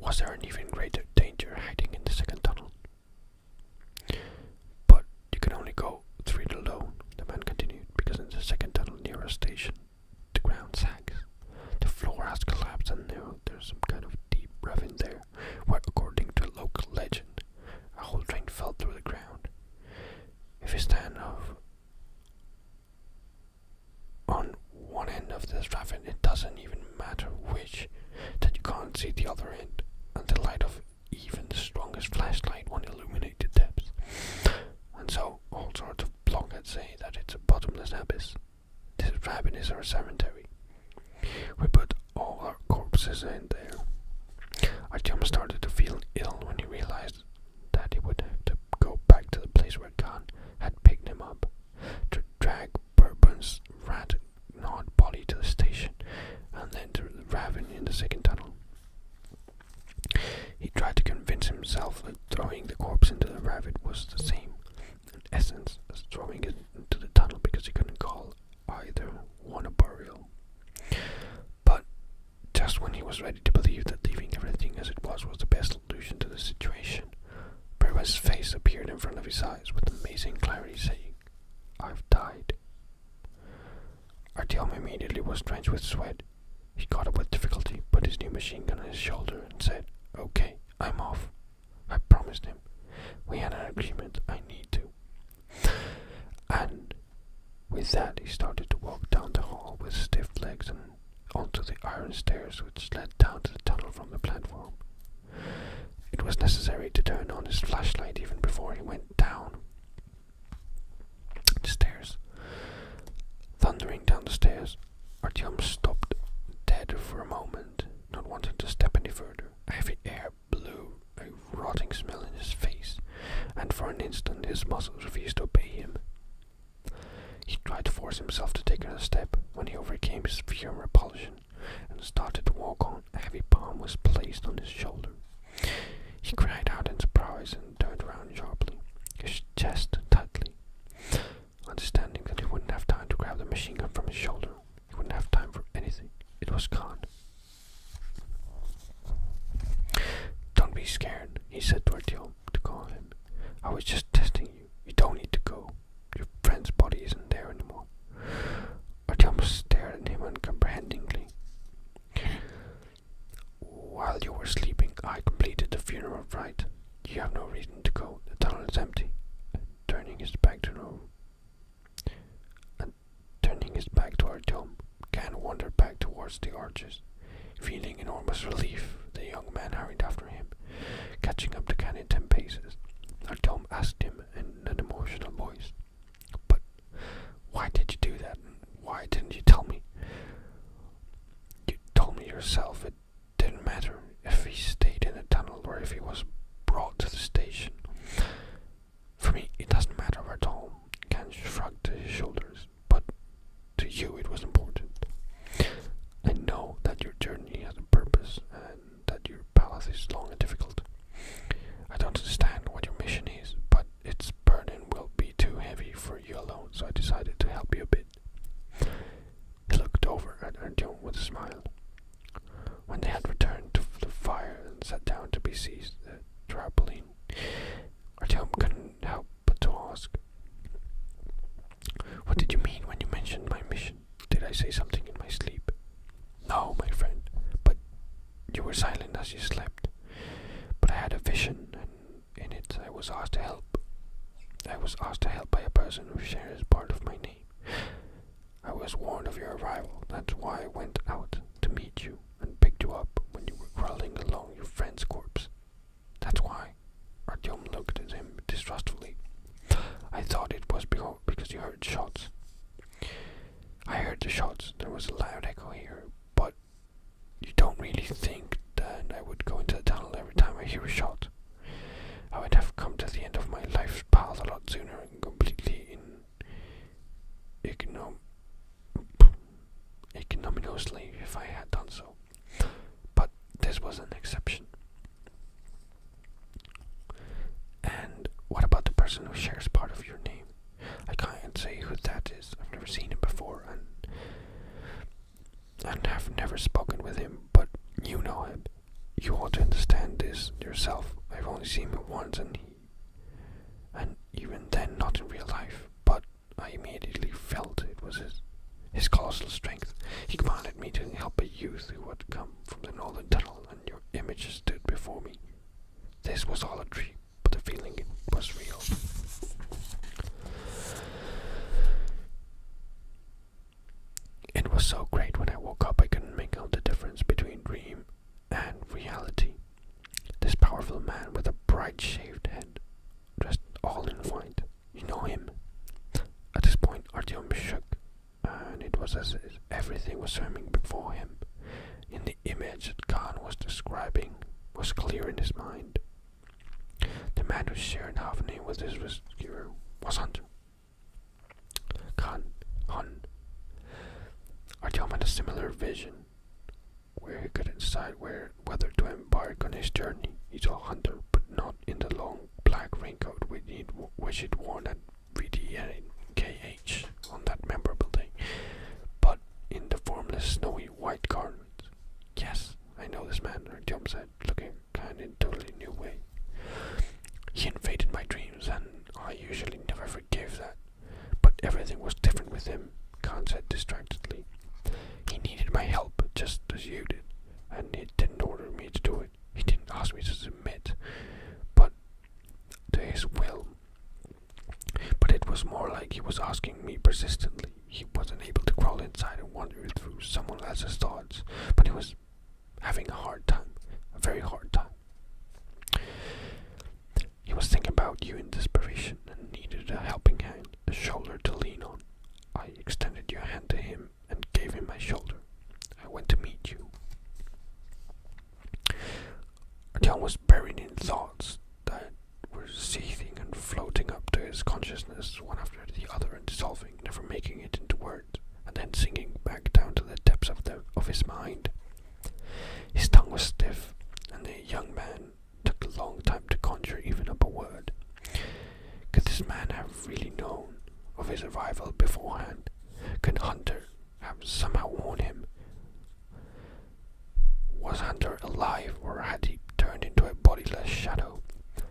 Was there an even greater danger hiding in the second tunnel? But you can only go through it alone, the man continued, because in the second tunnel near our station, the ground sags. The floor has collapsed and now there's some kind of deep ravine there, where according to local legend, a whole train fell through the ground. If you stand on one end of this ravine, it doesn't even matter which, that you can't see the other end, and the light of even the strongest flashlight won't illuminate the depths. And so all sorts of blockheads say that it's a bottomless abyss. This ravine is our cemetery. We put all our corpses in there. Our chum started to feel ill when he realized that he would have to go back to the place where Khan had picked him up, to drag Bourbon's rat-gnawed body to the station, and then to the ravine in the second tunnel. He tried to convince himself that throwing the corpse into the ravine was the same, in essence, as throwing it into the tunnel, because he couldn't call either one a burial. But just when he was ready to believe that leaving everything as it was the best solution to the situation, Bourbon's face appeared in front of his eyes with amazing clarity, saying, "I've died." Artyom immediately was drenched with sweat. He got up with difficulty, put his new machine gun on his shoulder, and said, "Okay, I'm off." I promised him. We had an agreement. I need to. And with that, he started to walk down the hall with stiff legs and onto the iron stairs which led down to the tunnel from the platform. It was necessary to turn on his flashlight even before he went down the stairs. Thundering down the stairs, Artyom stopped dead for a moment, not wanting to step any further. A heavy air blew a rotting smell in his face, and for an instant his muscles refused to obey him. He tried to force himself to take another step. When he overcame his fear and repulsion and started to walk on, a heavy palm was placed on his shoulder. He cried out in surprise and turned around sharply, his chest tightly. Understanding that he wouldn't have time to grab the machine gun from his shoulder, he wouldn't have time for anything. It was gone. "Don't be scared," he said to Artyom to calm him. "I was just testing you. You don't need to go. Your friend's body isn't there anymore." Artyom stared at him uncomprehendingly. "While you were sleeping, I completed the funeral rite. You have no reason to go. The tunnel is empty." Turning his back to Artyom, Khan wandered back towards the arches. Feeling enormous relief, the young man hurried after him, catching up to Khan in 10 paces. Artyom asked him in an emotional voice, "But why did you do that? Why didn't you tell me? You told me yourself it didn't matter if he stayed in the tunnel or if he was brought to the station." "For me, it doesn't matter at all." Khan shrugged his shoulders. "But to you it was important. I know that your journey has a purpose and that your path is long and difficult. I don't understand what your mission is, but its burden will be too heavy for you alone, so I decided to help you a bit." He looked over at Artyom with a smile. When they had returned to the fire and sat down to be seized the trampoline, Artyom couldn't help but to ask, "What did you mean when you mentioned my mission? Did I say something in my sleep?" "No, my friend, but you were silent as you slept. But I had a vision, and in it I was asked to help. I was asked to help by a person who shares part of my name. I was warned of your arrival. That's why I went out to meet you and picked you up when you were crawling along your friend's corpse. That's why." Artyom looked at him distrustfully. "I thought it was because you heard shots." "I heard the shots. There was a loud echo here. But you don't really think that I would go into the tunnel every time I hear a shot? I would have come to the end of my life's path a lot sooner and completely ignominiously if I had done so. But this was an exception." "And what about the person who shares part of your name? I can't say who that is. I've never seen him before and have never spoken with him, but you know him. You ought to understand It was so great when I woke up I couldn't make out the difference between dream and reality. This powerful man with a bright shaved head, dressed all in white. You know him? At this point Artyom shook, and it was as if everything was swimming before him. In the image that Khan was describing was clear in his mind. The man who shared half a name with his rescuer was Hunter. Khan, Hun. Artyom had a similar vision, where he couldn't decide whether to embark on his journey. He saw Hunter, but not in the long black raincoat which he'd worn at VDNKH on that memorable day, but in the formless snowy white garments. Yes, I know this man, Artyom said, looking kind in a totally new way. He invaded my dreams, and I usually never forgive that. But everything was different with him, Khan said distractedly. He needed my help, just as you did, and he didn't order me to do it. He didn't ask me to submit, but to his will. But it was more like he was asking me persistently. He wasn't able to crawl inside and wander through someone else's thoughts, but he was having a hard time, a very hard time. He was thinking about you in desperation and needed a helping hand, a shoulder to lean on. I extended your hand to him and gave him my shoulder. I went to meet you. Artyom was buried in thoughts that were seething and floating up to his consciousness one after the other and dissolving, never making it into words, and then sinking back down to the depths of his mind. His tongue was stiff, and the young man took a long time to conjure even up a word. Could this man have really known of his arrival beforehand? Could Hunter have somehow warned him? Was Hunter alive, or had he turned into a bodiless shadow? He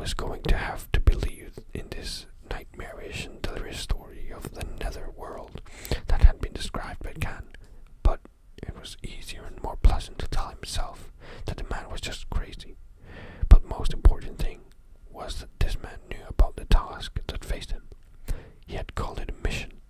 was going to have to believe in this nightmarish and delirious story of the nether world that had been described by Khan, but it was easier and more pleasant to tell himself that the man was just crazy. But most important thing was that this man knew about the task that faced him. He had called it a mission,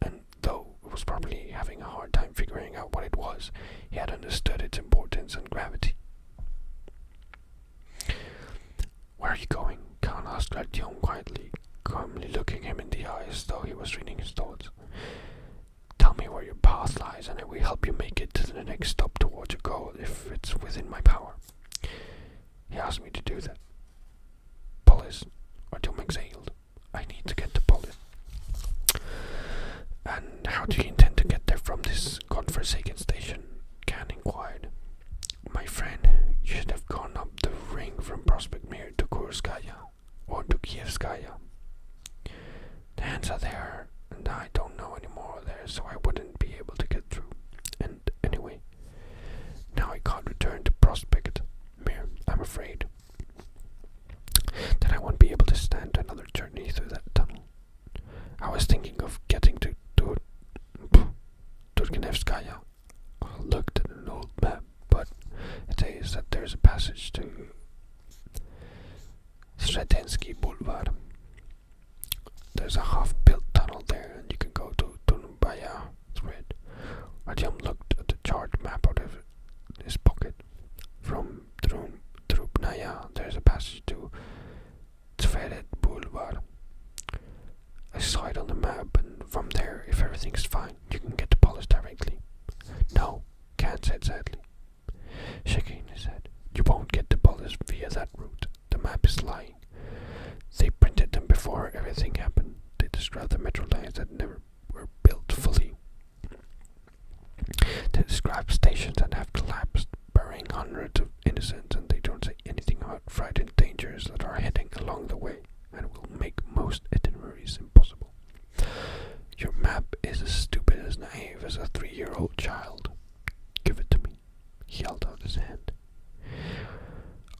and though it was probably having a hard time figuring out what it was, he had understood its importance and gravity. Where are you going? Khan asked Artyom quietly, calmly looking him in the eyes, though he was reading his thoughts. Tell me where your path lies, and I will help you make it to the next stop towards your goal if it's within my power. He asked me to do that. Polis, Artyom exhaled. I need to get to Polis. And how do you intend to get there from this godforsaken station? Khan inquired. My friend, you should have gone up the ring from Prospect Mir to Kurskaya, or to Kievskaya. The hands are there, and I don't know any more there, so I wouldn't be able to get through. And anyway, now I can't return to Prospect Mir, I'm afraid. That I won't be able to stand another journey through that tunnel. I was thinking of getting to Turgenevskaya. I looked at an old map, but it says that there's a passage to Sredensky Boulevard. There's a half-built tunnel there, and you can go to Tunubaya Thread. Artyom looked at the chart map out of his pocket. From Trubnaya, there's a passage to Tveret Boulevard. I saw it on the map, and from there, if everything's fine, you can get to Polis directly. No, Khan said sadly, shaking his head. You won't get to Polis via that route. The map is lying. They printed them before everything happened. They described the metro lines that never were built fully. They describe stations that have collapsed, burying hundreds of innocents, and they don't say anything about frightened dangers that are heading along the way and will make most itineraries impossible. Your map is as stupid as naive as a 3-year-old child. Give it to me. He held out his hand.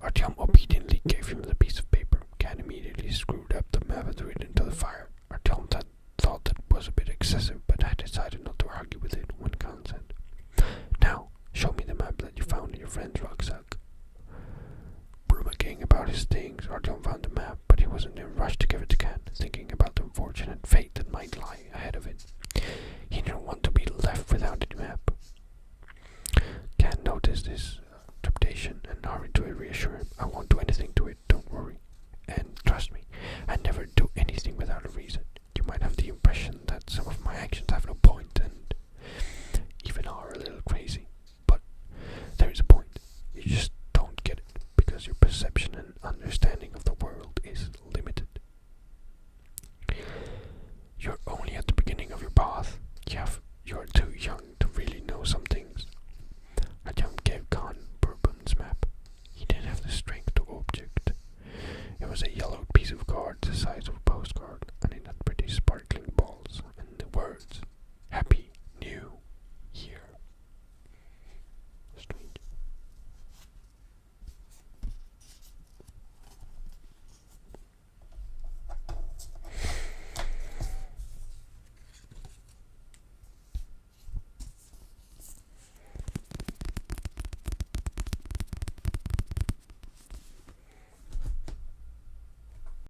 Artyom obediently gave him the piece of paper. Khan immediately screwed up the map and threw it into the fire. Artyom thought that was a bit excessive, but had decided not to argue with it when Khan said, Now, show me the map that you found in your friend's rucksack. Brumming about his things, Artyom found the map, but he wasn't in a rush to give it to Khan, thinking about the unfortunate fate that might lie ahead of it. He didn't want to be My actions have no